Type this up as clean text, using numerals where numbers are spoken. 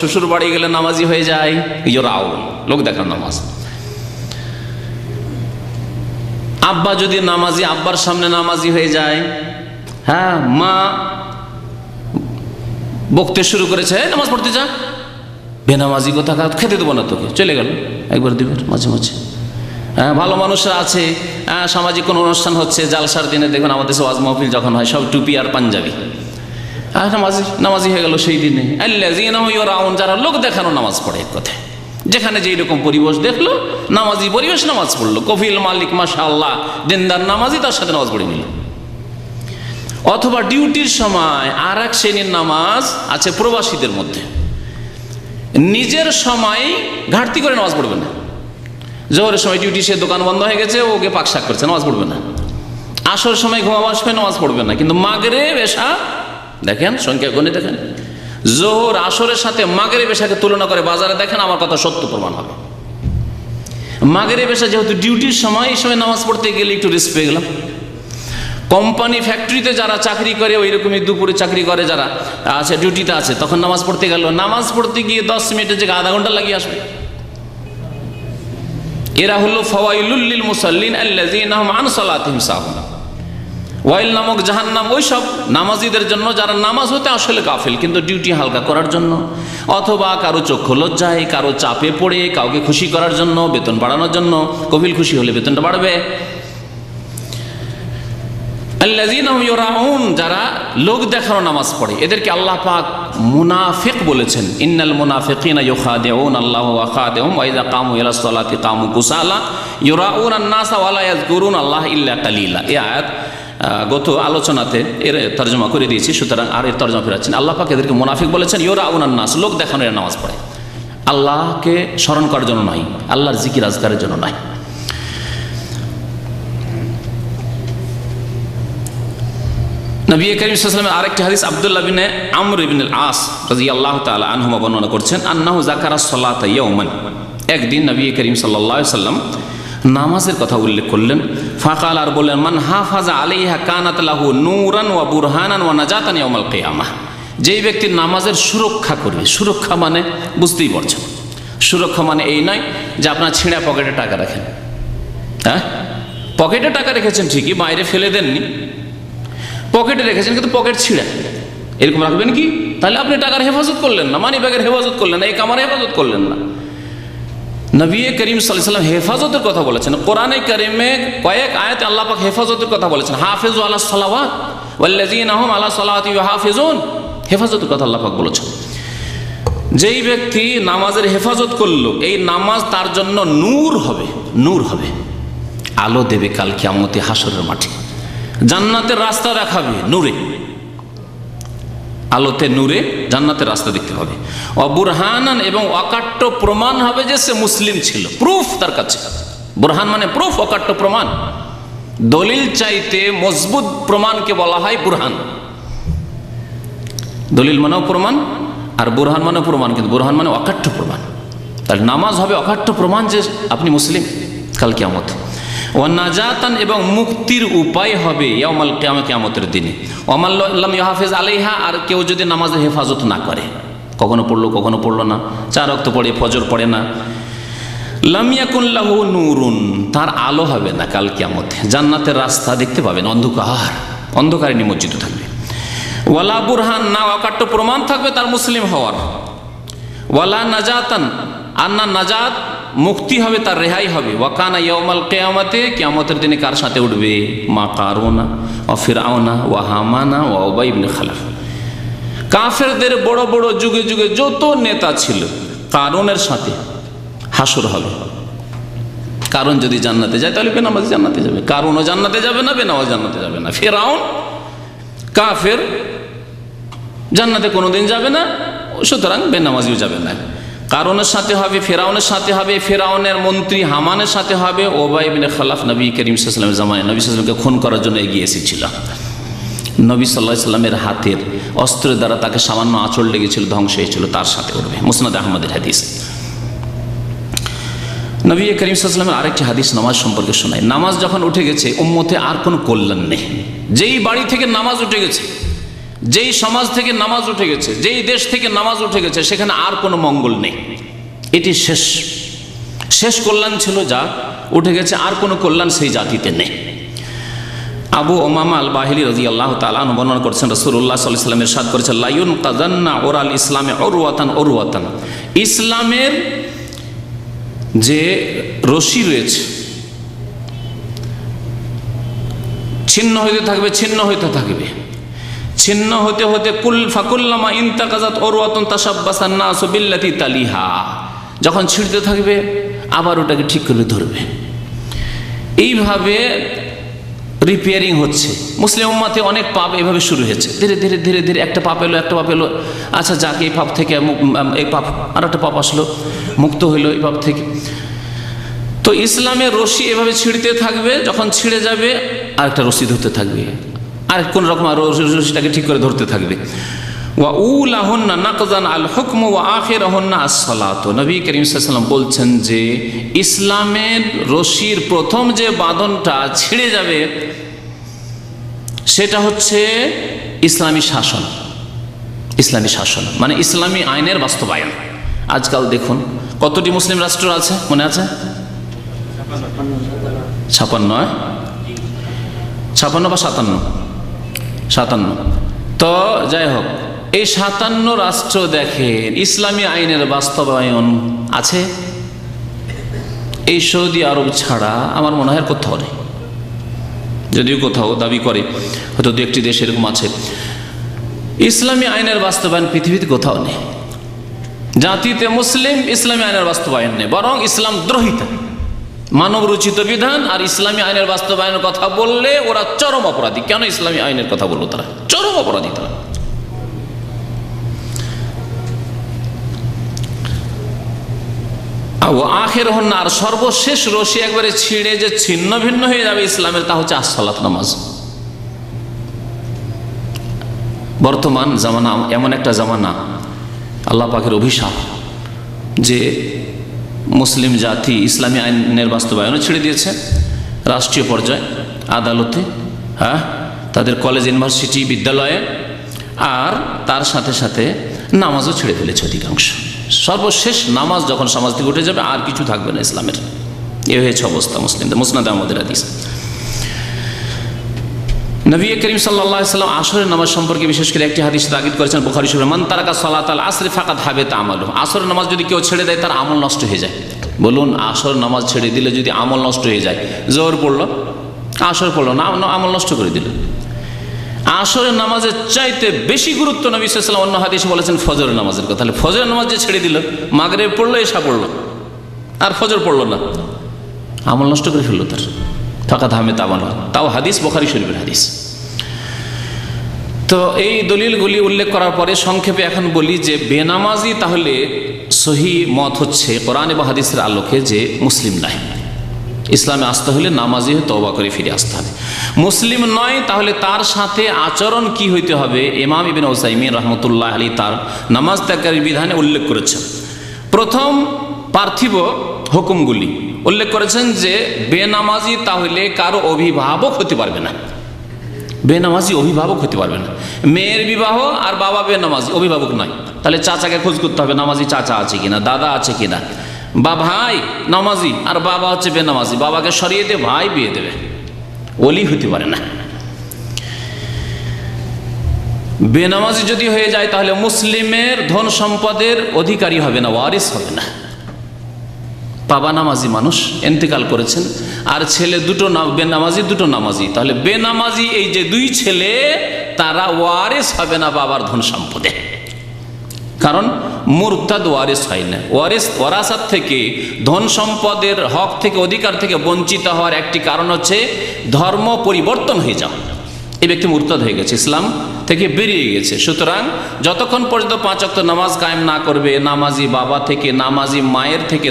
শ্বশুর বাড়ি গেলে নামাজি হয়ে যায়, ইয়রাউন, লোক দেখার নামাজ। আব্বা যদি নামাজি, আব্বার সামনে নামাজি হয়ে যায়, হ্যাঁ, মা বকতে শুরু করেছে, নামাজ পড়তে যা, বেনামাজি কোথাকার, খেতে দেবো না তোকে, চলে গেল, একবার দিবে মাঝে মাঝে। হ্যাঁ, ভালো মানুষরা আছে, সামাজিক কোনো অনুষ্ঠান হচ্ছে, জালসার দিনে দেখবেন আমাদের ওয়াজ মাহফিল যখন হয়, সব টুপি আর পাঞ্জাবি, নামাজি হয়ে গেল সেই দিনে। আল্লাযীনা যারা লোক দেখানো নামাজ পড়ে, এক কথায় যেখানে যেই রকম পরিবেশ দেখলো, নামাজি পরিবেশ নামাজ পড়লো, কফিল মালিক মাশাআল্লাহ দিনদার নামাজি, তার সাথে নামাজ পড়ে নিল। অথবা ডিউটির সময় আর এক শ্রেণীর নামাজ আছে প্রবাসীদের মধ্যে, নিজের সময় ঘাটতি করে নামাজ পড়বে না। জোহরের সময় ডিউটি, সে দোকান বন্ধ হয়ে গেছে, ওকে পাকশাক করছে, নামাজ পড়বে না। আসর সময় ঘুমাবার সময় নামাজ পড়বে না। কিন্তু মাগরিব এশা দেখেন, সংখ্যা গণে দেখেন, জোহর আসরের সাথে মাগরিব এশাকে তুলনা করে বাজারে দেখেন, আমার কথা সত্য প্রমাণ হবে। মাগরিব এশা যেহেতু ডিউটির সময়, এই সময় নামাজ পড়তে গেলে একটু রিস্ক পেয়ে গেলাম। কোম্পানি ফ্যাক্টরিতে যারা চাকরি করে, ওই রকমই দুপুরে চাকরি করে যারা আছে, ডিউটিতে আছে, তখন নামাজ পড়তে গেল, নামাজ পড়তে গিয়ে 10 মিনিটের জায়গায় আধা ঘন্টা লাগিয়ে আসবে। এরা হলো ফাওয়াইলুল লিল মুসাল্লিন আল্লাযীনা হুম আন সালাতিহিম সাহুন। ওয়াইল নামক জাহান্নাম ওই সব নামাজিদের জন্য যারা নামাজ হতে আসলে গাফিল, কিন্তু ডিউটি হালকা করার জন্য, অথবা কারো চক্ষু লজ্জায়, কারো চাপে পড়ে, কাউকে খুশি করার জন্য, বেতন বাড়ানোর জন্য, কফিল খুশি হলে বেতনটা বাড়বে। আল্লাযীনা হুম ইউরাউন, যারা লোক দেখানো নামাজ পড়ে, এদেরকে আল্লাহ পাক মুনাফিক বলেছেন। ইন্নাল মুনাফিকিনা ইউখাদিউন আল্লাহ ওয়া খাদিউহুম ওয়া ইযা কামু ইলাস সালাতি কামু কুসালা ইউরাউনান নাসা ওয়া লা ইয়াযকুরুন আল্লাহ ইল্লা কালিলা। এই আয়াত গত আলোচনাতে এর তর্জমা করে দিয়েছি, সুতরাং আর এর তর্জমা ফেরাচ্ছেন। আল্লাহ পাক এদেরকে মুনাফিক বলেছেন, ইউরাউনান নাস, লোক দেখানো এরা নামাজ পড়ে, আল্লাহকে স্মরণ করার জন্য নয়, আল্লাহর জিকির আজকারের জন্য নয়। নবী করিম সাল্লাল্লাহু আলাইহি ওয়াসাল্লামের আরেকটি হাদিস আব্দুল্লাহ বিন আমর ইবনে আল-আস রাদিয়াল্লাহু তাআলা আনহুমা বর্ণনা করছেন, আন্নাহু যাকারা সালাতা ইয়াওমান, একদিন নবী করিম সাল্লাল্লাহু আলাইহি ওয়াসাল্লাম নামাজের কথা উল্লেখ করলেন। ফাকাল, আর বললেন, মান হাফাজা আলাইহা কানাত লাহু নূরান ওয়া বুরহানান ওয়া নাজাতান ইয়াউমাল কিয়ামাহ, যেই ব্যক্তি নামাজের সুরক্ষা করবে, সুরক্ষা মানে বুঝতেই পারছেন, সুরক্ষা মানে এই নয় যে আপনার ছিঁড়া পকেটে টাকা রাখেন, হ্যাঁ, পকেটে টাকা রেখেছেন ঠিকই, বাইরে ফেলে দেননি, পকেটে রেখেছেন কিন্তু পকেট ছিঁড়া, এরকম রাখবেন কি? তাহলে আপনি টাকার হেফাজত করলেন না, মানি ব্যাগের হেফাজত করলেন না, এই কামার হেফাজত করলেন না। নবী করিম সাল্লাল্লাহু আলাইহি ওয়াসাল্লাম হেফাজতের কথা বলেছেন। কোরআনে কারিমে কয়েক আয়াতে আল্লাহ পাক হেফাজতের কথা বলেছেন, হাফিজু আলাস সালাওয়াত ওয়াল্লাযীনা হুম আলা সালাতিহিম ইউহাফিজুন, হেফাজতের কথা আল্লাহ পাক বলেছেন। যেই ব্যক্তি নামাজের হেফাজত করলো, এই নামাজ তার জন্য নূর হবে, নূর হবে, আলো দেবে কাল কিয়ামতে হাসরের মাঠে, জান্নাতের রাস্তা দেখাবে নূরে, আলোতে নূরে জান্নাতের রাস্তা দেখতে হবে। বুরহানান, এবং অকাট্য প্রমাণ হবে যে সে মুসলিম ছিল, প্রুফ তার কাছে। বুরহান মানে প্রুফ, অকাট্য প্রমাণ। দলিল চাইতে মজবুত প্রমাণকে বলা হয় বুরহান। দলিল মানেও প্রমাণ, আর বুরহান মানেও প্রমাণ, কিন্তু বুরহান মানে অকাট্য প্রমাণ। তাহলে নামাজ হবে অকাট্য প্রমাণ যে আপনি মুসলিম কাল কিয়ামত। ওয়া নাজাতান, এবং মুক্তির উপায় হবে ইয়াউমাল কিয়ামা, কিয়ামতের দিনে। ওয়ামান লাম ইউহাফিজ আলাইহা, আর কেউ যদি নামাজের হেফাজত না করে, কখনো পড়লো কখনো পড়লো না, 4 ওয়াক্ত পড়ে, ফজর পড়ে না, লাম ইয়াকুন লাহু নূরুন, তার আলো হবে না কাল কিয়ামতে, জান্নাতের রাস্তা দেখতে পাবেন, অন্ধকার, অন্ধকারে নিমজ্জিত থাকবে। ওয়ালা বুরহান, না অকাট্য প্রমাণ থাকবে তার মুসলিম হওয়ার। ওয়ালা নাজাতান, আর না নাজাত, মুক্তি হবে তার, রেহাই হবে। ওয়াকানা ইয়াউমাল কিয়ামাতে, কিয়ামতের দিনে কার সাথে উঠবে? মা কারুনা ওয়া ফিরআউনা ওয়া হামানা ওয়া উবাই ইবনে খালাফ, কাফেরদের বড় বড় যুগে যুগে যত নেতা ছিল, কারুনের সাথে হাসর হবে। কারণ যদি জান্নাতে যায় তাহলে বেনামাজি জান্নাতে যাবে, কারুনও জান্নাতে যাবে না, বেনামাজি জান্নাতে যাবে না। ফিরআউন কাফের, জান্নাতে কোনোদিন যাবে না, সুতরাং বেনামাজিও যাবে না। কারণের সাথে হবে, ফেরাউনের সাথে হবে, ফেরাউনের মন্ত্রী হামানের সাথে হবে। উবাই ইবনে খালাফ নবী করিম সাল্লাল্লাহু আলাইহি ওয়াসাল্লামের জামানায় নবী সাল্লাল্লাহু আলাইহি ওয়াসাল্লামকে খুন করার জন্য এগিয়ে এসেছিল। নবী সাল্লাল্লাহু আলাইহি ওয়াসাল্লামের হাতের অস্ত্রের দ্বারা তাকে সামান্য আঁচড় লেগেছিল, ধ্বংস হয়েছিল, তার সাথে উঠবে। মুসনাদ আহমদের হাদিস। নবী করিম সাল্লাল্লাহু আলাইহি ওয়াসাল্লামের আরেকটি হাদিস নামাজ সম্পর্কে শোনায়। নামাজ যখন উঠে গেছে, উম্মতে আর কোনো কল্যাণ নেই। যেই বাড়ি থেকে নামাজ উঠে গেছে, যেই সমাজ থেকে নামাজ উঠে গেছে, যেই দেশ থেকে নামাজ উঠে গেছে, সেখানে আর কোনো মঙ্গল নেই। এটি শেষ কল্যাণ ছিল, যা উঠে গেছে, আর কোনো কল্যাণ সেই জাতিতে নেই। আবু উমামা আল বাহিলি রাদিয়াল্লাহু তাআলা আনহু বর্ণনা করছেন, রাসূলুল্লাহ সাল্লাল্লাহু আলাইহি ওয়াসাল্লাম ইরশাদ করেছেন, লা ইউনকাযান্না উরাল ইসলামে উরওয়াতান। ইসলামের যে রশি রয়েছে ছিন্ন হইতে থাকবে, ছিন্ন হতে হতে ফাকুল্লামা ইনতাকাযাত উরওয়াতুন তাশাব্বাসান নাসু বিল্লাতি তালিহা। যখন ছিঁড়তে থাকবে আবার ওটাকে ঠিক করে ধরবে। এইভাবে রিপেয়ারিং হচ্ছে। মুসলিম উম্মাতে অনেক পাপ এভাবে শুরু হয়েছে। ধীরে ধীরে ধীরে ধীরে একটা পাপ এলো, আচ্ছা যাকে এই পাপ থেকে আর একটা পাপ আসলো, মুক্ত হইলো এই পাপ থেকে। তো ইসলামের রশি এভাবে ছিঁড়তে থাকবে, যখন ছিঁড়ে যাবে আরেকটা রশি ধরতে থাকবে, আর কোন রকম রশিটাকে ঠিক করে ধরতে থাকবে। ওয়া উলাহুন্না নাকজান আল হুকম ওয়া আখিরাহুন্না আস-সালাত। নবী করিম সাল্লাল্লাহু আলাইহি ওয়াসাল্লাম বলছেন যে ইসলামের রশির প্রথম যে বাঁধনটা ছিঁড়ে যাবে সেটা হচ্ছে ইসলামী শাসন। মানে ইসলামী আইনের বাস্তবায়ন। আজকাল দেখুন কতটি মুসলিম রাষ্ট্র আছে, মনে আছে? 56 বা 57। তো যাই হোক, এই 57 রাষ্ট্র দেখেন ইসলামী আইনের বাস্তবায়ন আছে। এই সৌদি আরব ছাড়া আমার মনে হয় কোথাও নেই, যদিও কোথাও দাবি করে হয়তো দু একটি দেশ এরকম আছে। ইসলামী আইনের বাস্তবায়ন পৃথিবীতে কোথাও নেই। জাতিতে মুসলিম, ইসলামী আইনের বাস্তবায়ন নেই, বরং ইসলাম দ্রোহিতা, মানব রচিত বিধান আর ইসলামী আইনের বাস্তবায়নের কথা বললে ওরা চরম অপরাধী। কেন ইসলামী আইনের কথা বললো তারা? চরম অপরাধী তারা। আর সর্বশেষ রশি একবারে ছিঁড়ে যে ছিন্ন ভিন্ন হয়ে যাবে ইসলামের, তা হচ্ছে আসসালাত, নামাজ। বর্তমান জামানা এমন একটা জামানা, আল্লাহ পাকের অভিশাপ, যে মুসলিম জাতি ইসলামী আইনের বাস্তবায়নও ছেড়ে দিয়েছে রাষ্ট্রীয় পর্যায়ে, আদালতে, তাদের কলেজ, ইউনিভার্সিটি, বিদ্যালয়ে, আর তার সাথে সাথে নামাজও ছেড়ে ফেলেছে অধিকাংশ। সর্বশেষ নামাজ যখন সমাজ থেকে উঠে যাবে আর কিছু থাকবে না ইসলামের। এ হয়েছে অবস্থা মুসলিমদের। মুসনাদ আহমদের হাদিস। নবী করিম সাল্লাল্লাহু আলাইহি ওয়াসাল্লাম আসরের নামাজ সম্পর্কে বিশেষ করে একটি হাদিস তাকিদ করেছেন বুখারী শরীফে, মান তারাকা সালাতাল আসরি ফাকাদ হাবিতা আমালুহু। আসরের নামাজ যদি কেউ ছেড়ে দেয় তার আমল নষ্ট হয়ে যায়। বলুন, আসর নামাজ ছেড়ে দিলে যদি আমল নষ্ট হয়ে যায়, জোহর পড়লো, আসর পড়লো না, আমল নষ্ট করে দিল। আসরের নামাজের চাইতে বেশি গুরুত্ব নবী সাল্লাল্লাহু আলাইহি ওয়াসাল্লাম অন্য হাদিসে বলেছেন ফজরের নামাজের কথা। তাহলে ফজরের নামাজ যে ছেড়ে দিল, মাগরিব পড়লো, এশা পড়লো, আর ফজর পড়লো না, আমল নষ্ট করে ফেললো তার। ফাকাদ হাবিতা আমালুহু, তাও হাদিস বুখারী শরীফের হাদিস। তো এই দলিলগুলি উল্লেখ করার পরে সংক্ষেপে এখন বলি যে বেনামাজি তাহলে সহি মত হচ্ছে কোরআন এবং হাদিসের আলোকে যে মুসলিম নয়। ইসলামে আসতে হলে নামাজি হয়ে তওবা করে ফিরে আসতে হবে। মুসলিম নয় তাহলে তার সাথে আচরণ কি হইতে হবে? ইমাম ইবনে উসাইমিন রাহমাতুল্লাহ আলাইহি তার নামাজ ত্যাগের বিধানে উল্লেখ করেছেন। প্রথম পার্থিব হুকুমগুলি উল্লেখ করেছেন যে বেনামাজি তাহলে কারো অভিভাবক হতে পারবে না। বেনামাজি অভিভাবক হতে পারবে না। মেয়ের বিবাহ আর বাবা বেনামাজি, অভিভাবক নয়। তাহলে চাচাকে খোঁজ করতে হবে, নামাজি চাচা আছে কিনা, দাদা আছে কিনা। বা ভাই নামাজি আর বাবা হচ্ছে বেনামাজি, বাবাকে সরিয়ে দিয়ে ভাই বিয়ে দেবে, ওলি হতে পারে না। বেনামাজি যদি হয়ে যায় তাহলে মুসলিমের ধন সম্পদের অধিকারী হবে না, ওয়ারিস হবে না। বাবা নামাজি মানুষ ইন্তেকাল করেছেন, আর ছেলে দুটো বেনামাজি, দুটো নামাজি, তাহলে বেনামাজি এই যে দুই ছেলে তারা ওয়ারিস হবে না বাবার ধন সম্পদে। কারণ মুরতাদ ওয়ারিস হয় না। ওয়ারাসাত থেকে, ধন সম্পদের হক থেকে, অধিকার থেকে বঞ্চিত হওয়ার একটি কারণ হচ্ছে ধর্ম পরিবর্তন হয়ে যাওয়া। এই ব্যক্তি মুরতাদ হয়ে গেছে, ইসলাম থেকে বেরিয়ে গেছে। সুতরাং যতক্ষণ পর্যন্ত 5 ওয়াক্ত নামাজ কায়েম না করবে, নামাজি বাবা থেকে, নামাজি মায়ের থেকে